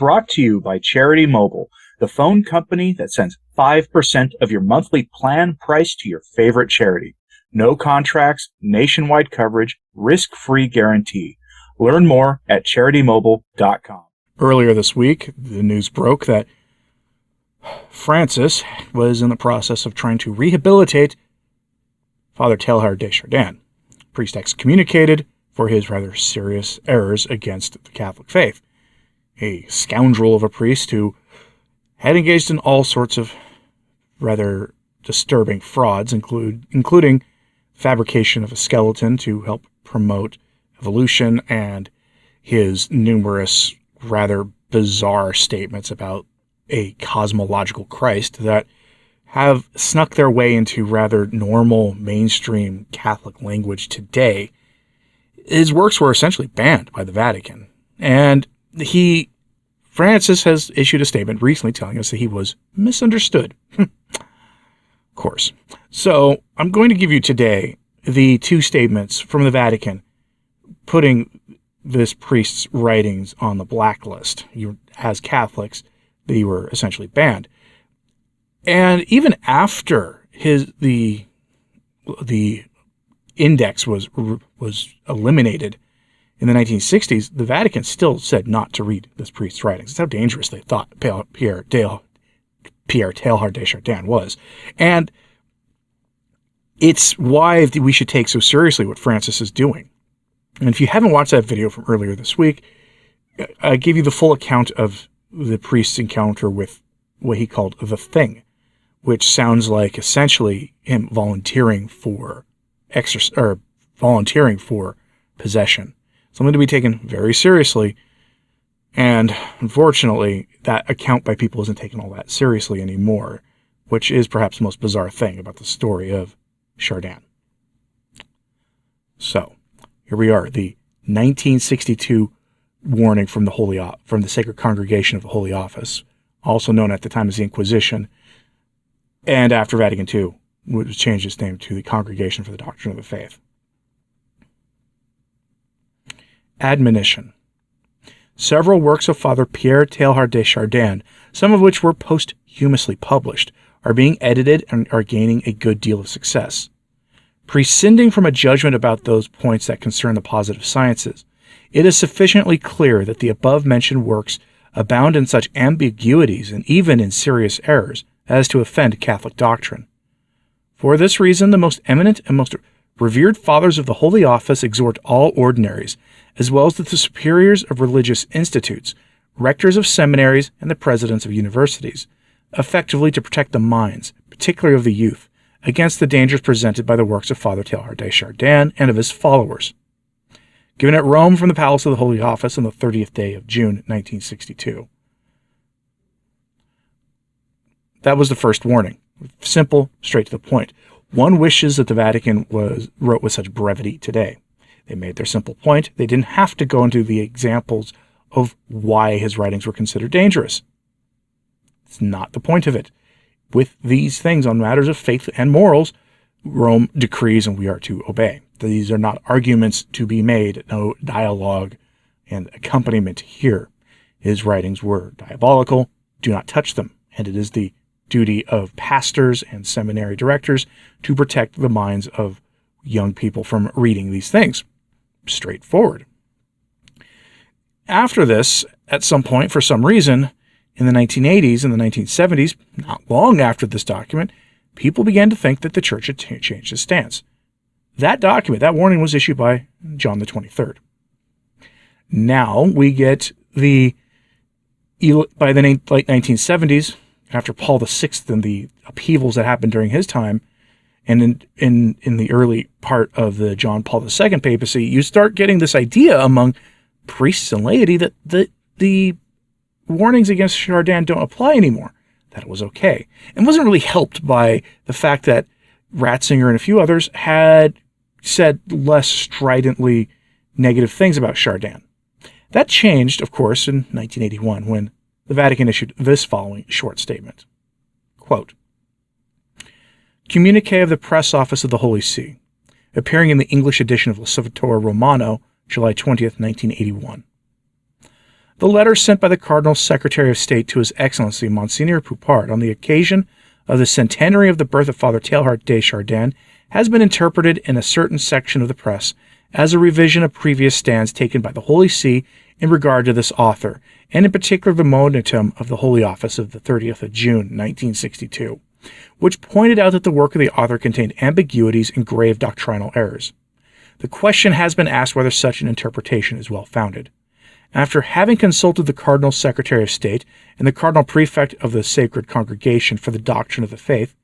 brought to you by Charity Mobile, the phone company that sends 5% of your monthly plan price to your favorite charity. No contracts, nationwide coverage, risk-free guarantee. Learn more at CharityMobile.com. Earlier this week, the news broke that Francis was in the process of trying to rehabilitate Father Teilhard de Chardin, priest excommunicated for his rather serious errors against the Catholic faith. A scoundrel of a priest who had engaged in all sorts of rather disturbing frauds, including fabrication of a skeleton to help promote evolution, and his numerous rather bizarre statements about a cosmological Christ that have snuck their way into rather normal mainstream Catholic language today. His works were essentially banned by the Vatican, and Francis has issued a statement recently telling us that he was misunderstood. Of course. So I'm going to give you today the two statements from the Vatican putting this priest's writings on the blacklist. As Catholics, they were essentially banned. And even after the index was eliminated in the 1960s, the Vatican still said not to read this priest's writings. That's how dangerous they thought Pierre Teilhard de Chardin was. And it's why we should take so seriously what Francis is doing. And if you haven't watched that video from earlier this week, I gave you the full account of the priest's encounter with what he called the thing, which sounds like essentially him volunteering for possession. Something to be taken very seriously. And unfortunately, that account by people isn't taken all that seriously anymore, which is perhaps the most bizarre thing about the story of Chardin. So, here we are, the 1962 warning from the Sacred Congregation of the Holy Office, also known at the time as the Inquisition, and after Vatican II, which changed its name to the Congregation for the Doctrine of the Faith. Admonition. Several works of Father Pierre Teilhard de Chardin, some of which were posthumously published, are being edited and are gaining a good deal of success. Prescinding from a judgment about those points that concern the positive sciences, it is sufficiently clear that the above-mentioned works abound in such ambiguities and even in serious errors as to offend Catholic doctrine. For this reason, the most eminent and most revered fathers of the Holy Office exhort all ordinaries, as well as the superiors of religious institutes, rectors of seminaries, and the presidents of universities, effectively to protect the minds, particularly of the youth, against the dangers presented by the works of Father Teilhard de Chardin and of his followers. Given at Rome from the Palace of the Holy Office on the 30th day of June, 1962. That was the first warning. Simple, straight to the point. One wishes that the Vatican wrote with such brevity today. They made their simple point. They didn't have to go into the examples of why his writings were considered dangerous. It's not the point of it. With these things on matters of faith and morals, Rome decrees and we are to obey. These are not arguments to be made, no dialogue and accompaniment here. His writings were diabolical. Do not touch them. And it is the duty of pastors and seminary directors to protect the minds of young people from reading these things. Straightforward. After this, at some point, for some reason, in the 1980s and the 1970s, not long after this document, people began to think that the church had changed its stance. That document, that warning was issued by John the 23rd. Now we get by the late 1970s, after Paul VI and the upheavals that happened during his time, and in the early part of the John Paul II papacy, you start getting this idea among priests and laity that the warnings against Chardin don't apply anymore, that it was okay. And wasn't really helped by the fact that Ratzinger and a few others had said less stridently negative things about Chardin. That changed, of course, in 1981 when the Vatican issued this following short statement. Quote, Communique of the Press Office of the Holy See, appearing in the English edition of L'Osservatore Romano, July 20th, 1981. The letter sent by the Cardinal's Secretary of State to His Excellency Monsignor Poupart on the occasion of the centenary of the birth of Father Teilhard de Chardin has been interpreted in a certain section of the press as a revision of previous stands taken by the Holy See in regard to this author, and in particular the monatum of the Holy Office of the 30th of June, 1962, which pointed out that the work of the author contained ambiguities and grave doctrinal errors. The question has been asked whether such an interpretation is well-founded. After having consulted the Cardinal's Secretary of State and the Cardinal Prefect of the Sacred Congregation for the Doctrine of the Faith,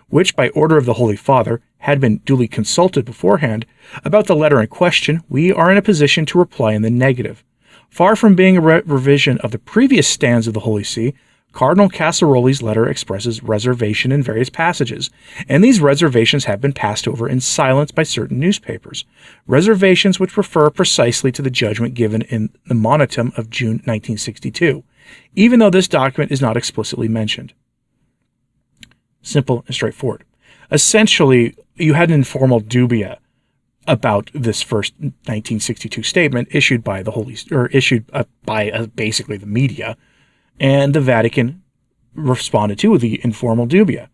which, by order of the Holy Father, had been duly consulted beforehand about the letter in question, we are in a position to reply in the negative. Far from being a revision of the previous stands of the Holy See, Cardinal Casaroli's letter expresses reservation in various passages, and these reservations have been passed over in silence by certain newspapers, reservations which refer precisely to the judgment given in the monatum of June 1962, even though this document is not explicitly mentioned. Simple and straightforward. Essentially, you had an informal dubia about this first 1962 statement issued by basically the media, and the Vatican responded to the informal dubia.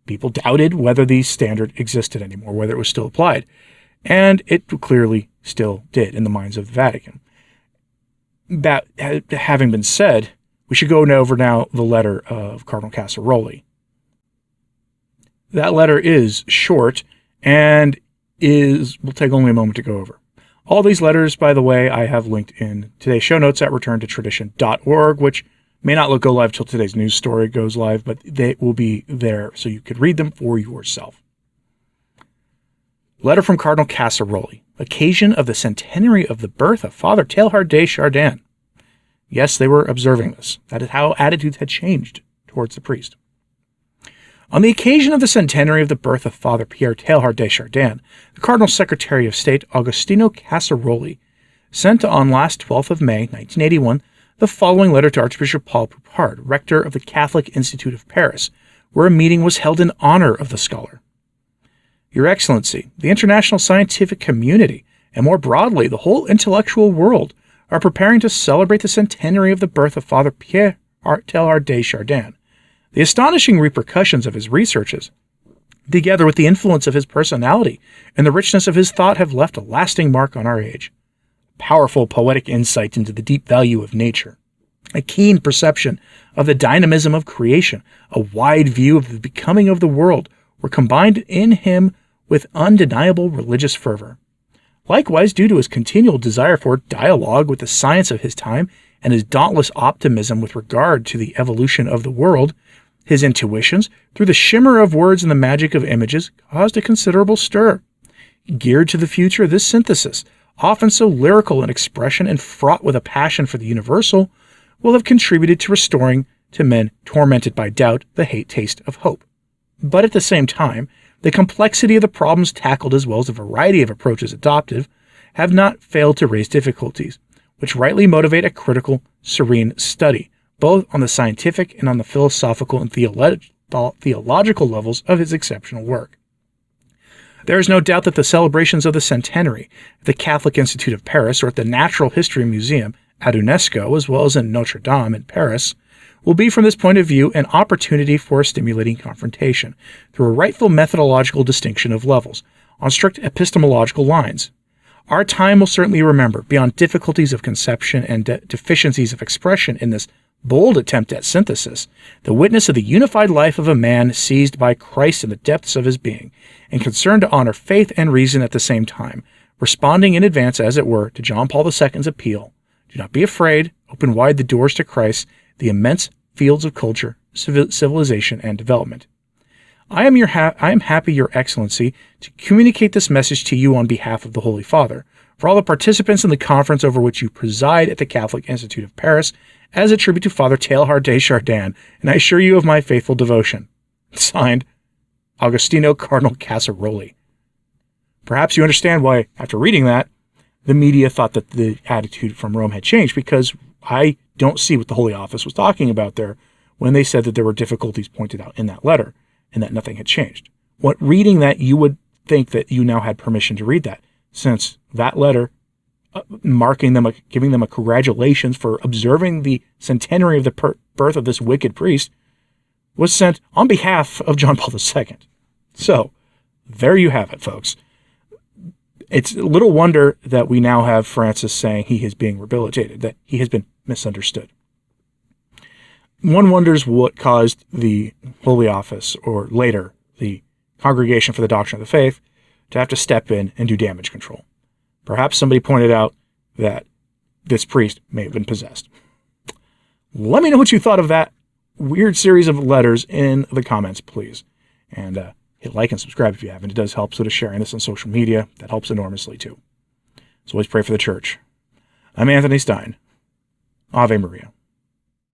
People doubted whether the standard existed anymore, whether it was still applied, and it clearly still did in the minds of the Vatican. That having been said, we should go over now the letter of Cardinal Casaroli. That letter is short and will take only a moment to go over. All these letters, by the way, I have linked in today's show notes at returntotradition.org, which may not go live till today's news story goes live, but they will be there so you could read them for yourself. Letter from Cardinal Casaroli, occasion of the centenary of the birth of Father Teilhard de Chardin. Yes, they were observing this. That is how attitudes had changed towards the priest. On the occasion of the centenary of the birth of Father Pierre Teilhard de Chardin, the Cardinal's Secretary of State, Agostino Casaroli, sent on last 12th of May, 1981, the following letter to Archbishop Paul Poupart, rector of the Catholic Institute of Paris, where a meeting was held in honor of the scholar. Your Excellency, the international scientific community, and more broadly the whole intellectual world, are preparing to celebrate the centenary of the birth of Father Pierre Teilhard de Chardin. The astonishing repercussions of his researches, together with the influence of his personality and the richness of his thought, have left a lasting mark on our age. Powerful poetic insight into the deep value of nature, a keen perception of the dynamism of creation, a wide view of the becoming of the world were combined in him with undeniable religious fervor. Likewise, due to his continual desire for dialogue with the science of his time and his dauntless optimism with regard to the evolution of the world, his intuitions, through the shimmer of words and the magic of images, caused a considerable stir. Geared to the future, this synthesis, often so lyrical in expression and fraught with a passion for the universal, will have contributed to restoring to men tormented by doubt the taste of hope. But at the same time, the complexity of the problems tackled as well as the variety of approaches adopted have not failed to raise difficulties, which rightly motivate a critical, serene study, both on the scientific and on the philosophical and theological levels of his exceptional work. There is no doubt that the celebrations of the centenary at the Catholic Institute of Paris or at the Natural History Museum at UNESCO, as well as in Notre Dame in Paris, will be, from this point of view, an opportunity for a stimulating confrontation through a rightful methodological distinction of levels, on strict epistemological lines. Our time will certainly remember, beyond difficulties of conception and deficiencies of expression in this bold attempt at synthesis, the witness of the unified life of a man seized by Christ in the depths of his being, and concerned to honor faith and reason at the same time, responding in advance, as it were, to John Paul II's appeal. Do not be afraid, open wide the doors to Christ, the immense fields of culture, civilization, and development. I am happy, Your Excellency, to communicate this message to you on behalf of the Holy Father, for all the participants in the conference over which you preside at the Catholic Institute of Paris, as a tribute to Father Teilhard de Chardin, and I assure you of my faithful devotion. Signed, Agostino Cardinal Casaroli. Perhaps you understand why, after reading that, the media thought that the attitude from Rome had changed, because I don't see what the Holy Office was talking about there when they said that there were difficulties pointed out in that letter and that nothing had changed. Reading that, you would think that you now had permission to read that, since that letter marking them, giving them a congratulations for observing the centenary of the birth of this wicked priest, was sent on behalf of John Paul II. So, there you have it, folks. It's little wonder that we now have Francis saying he is being rehabilitated, that he has been misunderstood. One wonders what caused the Holy Office, or later, the Congregation for the Doctrine of the Faith, to have to step in and do damage control. Perhaps somebody pointed out that this priest may have been possessed. Let me know what you thought of that weird series of letters in the comments, please. And hit like and subscribe if you haven't. It does help sort of sharing this on social media. That helps enormously too. So always pray for the church. I'm Anthony Stine. Ave Maria.